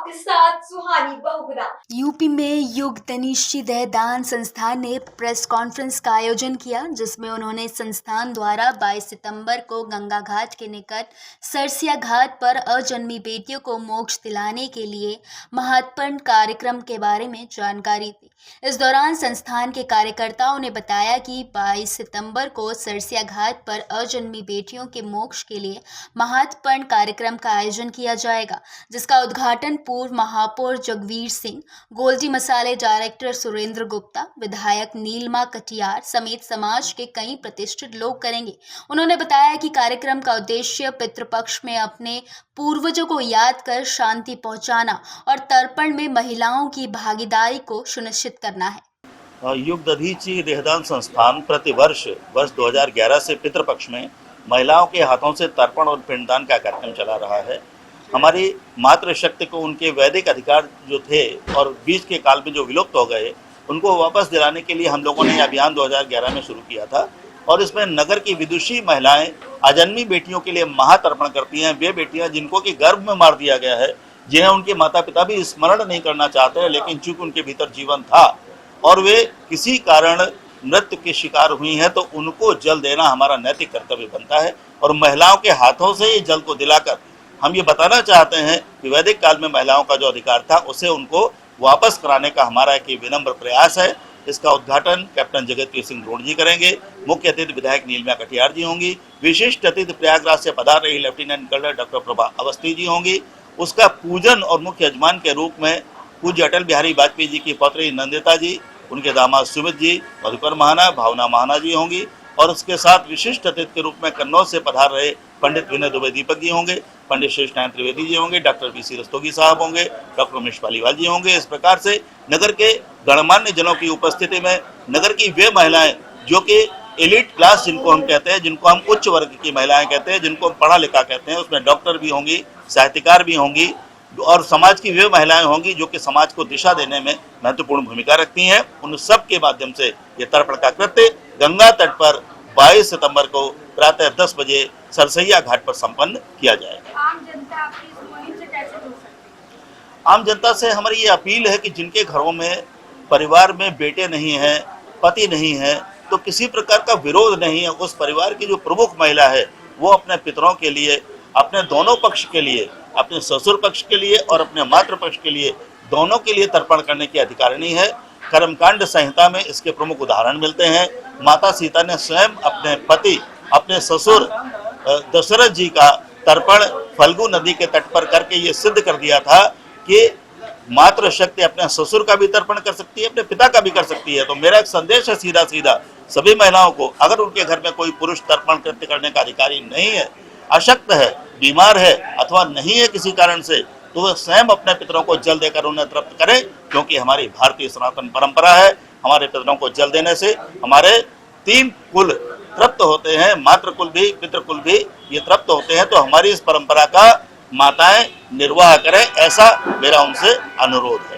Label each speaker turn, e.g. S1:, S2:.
S1: आपके साथ सुहानी बहुगुना।
S2: यूपी में युग तनिष्ठी दहदान संस्थान ने प्रेस कॉन्फ्रेंस का आयोजन किया, जिसमें उन्होंने संस्थान द्वारा 22 सितंबर को गंगा घाट के निकट सरसिया घाट पर अजन्मी बेटियों को मोक्ष दिलाने के लिए महत्वपूर्ण कार्यक्रम के बारे में जानकारी दी। इस दौरान संस्थान के कार्यकर्ताओं ने बताया कि 22 सितंबर को सरसिया घाट पर अजन्मी बेटियों के मोक्ष के लिए महत्वपूर्ण कार्यक्रम का आयोजन किया जाएगा, जिसका उद्घाटन पूर्व महापौर जगवीर सिंह, गोल्डी मसाले डायरेक्टर सुरेंद्र गुप्ता, विधायक नीलमा कटियार समेत समाज के कई प्रतिष्ठित लोग करेंगे। उन्होंने बताया कि कार्यक्रम का उद्देश्य पितृपक्ष में अपने पूर्वजों को याद कर शांति पहुंचाना और तर्पण में महिलाओं की भागीदारी को सुनिश्चित करना है।
S3: युग दधीची देहदान संस्थान प्रतिवर्ष वर्ष 2011 से पितृपक्ष में महिलाओं के हाथों से तर्पण और पिंडदान का कार्यक्रम चला रहा है। हमारी मातृशक्ति को उनके वैदिक अधिकार जो थे और बीच के काल में जो विलुप्त हो गए, उनको वापस दिलाने के लिए हम लोगों ने अभियान 2011 में शुरू किया था। और इसमें नगर की विदुषी महिलाएं अजन्मी बेटियों के लिए महातर्पण करती हैं। वे बेटियां जिनको कि गर्भ में मार दिया गया है, जिन्हें उनके माता पिता भी स्मरण नहीं करना चाहते हैं, लेकिन चूंकि उनके भीतर जीवन था और वे किसी कारण मृत्यु के शिकार हुई हैं, तो उनको जल देना हमारा नैतिक कर्तव्य बनता है। और महिलाओं के हाथों से ये जल को दिलाकर हम ये बताना चाहते हैं कि वैदिक काल में महिलाओं का जो अधिकार था उसे उनको वापस कराने का हमारा एक विनम्र प्रयास है। इसका उद्घाटन कैप्टन जगतवीर सिंह ड्रोन जी करेंगे। मुख्य अतिथि विधायक नीलमा कटियार जी होंगी। विशिष्ट अतिथि प्रयागराज से पधार रही lieutenant colonel doctor Prabha Awasthi ji होंगी। उसका पूजन और मुख्य यजमान के रूप में पूज्य अटल बिहारी वाजपेयी जी की पौत्री नंदिता जी, उनके दामाद सुमित जी, मधुकर महाना, भावना महाना जी होंगी। और उसके साथ विशिष्ट अतिथि के रूप में कन्नौज से पधार रहे पंडित विनय दुबे दीपक जी होंगे, पंडित शेष नारायण त्रिवेदी जी होंगे, डॉक्टर वीसी रस्तोगी साहब होंगे, डॉक्टर उमेश पालीवाल जी होंगे। इस प्रकार से नगर के गणमान्य जनों की उपस्थिति में नगर की वे महिलाएं जो कि एलिट क्लास जिनको हम कहते हैं, जिनको हम उच्च वर्ग की महिलाएं कहते हैं, जिनको हम पढ़ा लिखा कहते हैं, उसमें डॉक्टर भी होंगी, साहित्यकार भी होंगी और समाज की वे महिलाएं होंगी जो कि समाज को दिशा देने में महत्वपूर्ण भूमिका रखती हैं। उन सब के माध्यम से ये तर्पण का कृत्य गंगा तट पर 22 सितंबर को प्रातः 10 बजे सरसैया घाट पर संपन्न किया जाएगा।
S1: आम जनता आपकी इस मुहिम से कैसे जुड़ सकती है?
S3: आम जनता से हमारी ये अपील है कि जिनके घरों में परिवार में बेटे नहीं हैं, पति नहीं है, तो किसी प्रकार का विरोध नहीं है। उस परिवार की जो प्रमुख महिला है वो अपने पितरों के लिए, अपने दोनों पक्ष के लिए, अपने ससुर पक्ष के लिए और अपने मातृ पक्ष के लिए, दोनों के लिए तर्पण करने की अधिकारिणी है। कर्मकांड संहिता में इसके प्रमुख उदाहरण मिलते हैं। माता सीता ने स्वयं अपने पति, अपने ससुर दशरथ जी का तर्पण फल्गु नदी के तट पर करके ये सिद्ध कर दिया था कि मातृशक्ति अपने ससुर का भी तर्पण कर सकती है, अपने पिता का भी कर सकती है। तो मेरा एक संदेश है सीधा सीधा सभी महिलाओं को, अगर उनके घर में कोई पुरुष तर्पण कृत्य करने का अधिकारी नहीं है, अशक्त है, बीमार है अथवा नहीं है किसी कारण से, तो वह स्वयं अपने पितरों को जल देकर उन्हें तृप्त करें, क्योंकि हमारी भारतीय सनातन परंपरा है, हमारे पितरों को जल देने से हमारे 3 कुल तृप्त होते हैं, मातृकुल भी, पितृकुल भी ये तृप्त होते हैं। तो हमारी इस परंपरा का माताएं निर्वाह करें, ऐसा मेरा उनसे अनुरोध है।